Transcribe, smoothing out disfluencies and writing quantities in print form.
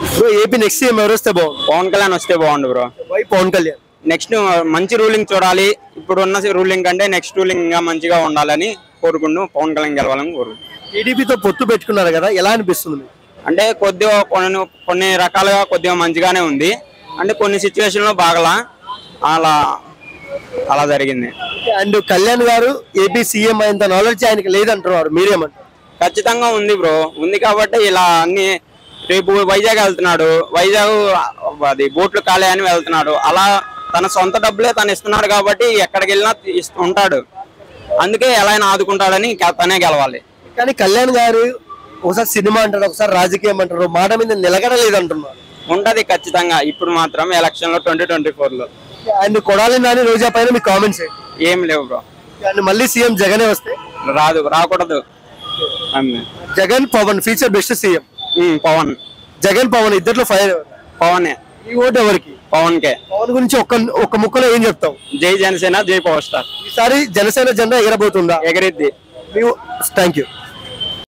Bro AP next CM ఎవరు వస్తే బాగుంది? పవన్ కళ్యాణ్ వస్తే బాగుండు bro. Why Pawan Kalyan? Next మంచి రూలింగ్ చూడాలి. ఇప్పుడు ఉన్న రూలింగ్ కంటే నెక్స్ట్ రూలింగ్ ఇంకా మంచిగా ఉండాలని కోరుకుంటూ పవన్ కళ్యాణ్ గెలవాలని కోరుకుంటున్నాను. టీడీపీతో పొత్తు పెట్టుకున్నారు కదా, ఎలా అనిపిస్తుంది మీకు? అంటే కొద్దిగా కొన్ని రకాలుగా కొద్దిగా మంచిగానే ఉంది. అంటే కొన్ని సిచ్యువేషన్ లో బాగలా అలా జరిగింది. అండ్ కళ్యాణ్ గారు ఏపీ సీఎం అయినంత నాలెడ్జ్ ఆయనకి లేదంటున్నారు, మీరేమంటారు? ఖచ్చితంగా ఉంది బ్రో. ఉంది కాబట్టి ఇలా అన్ని రేపు వైజాగ్ వెళ్తున్నాడు, వైజాగ్ అది బోట్లు ఖాళీ అని వెళ్తున్నాడు. అలా తన సొంత డబ్బులే తను ఇస్తున్నాడు కాబట్టి ఎక్కడికి వెళ్ళినా ఉంటాడు. అందుకే ఎలా అయినా ఆదుకుంటాడని తనే గెలవాలి. కానీ కళ్యాణ్ గారు ఒకసారి సినిమా అంటారు, ఒకసారి రాజకీయం అంటారు, మాట మీద నిలకడలేదంటున్నారు. ఉంటది ఖచ్చితంగా. ఇప్పుడు మాత్రం ఎలక్షన్ లో 2024 లో అండ్ కొడాలి నాని రోజా పైన మీ కామెంట్స్ ఏం లేవు బ్రో. అండ్ మళ్ళీ సీఎం జగనే వస్తే రాకూడదు. Jagan Pawan future best CM. Pawan Jagan Pawan ఇద్దరిలో ఫైర్ పవనే. ఈ ఓటు ఎవరికి? పవన్ కే. పవన్ గురించి ఒక్క ముక్కలో ఏం చెప్తావు? జై జనసేన, జై పవర్ స్టార్. ఈసారి జనసేన జెండా ఎగరబోతుందా? ఎగరిద్ది. Thank you.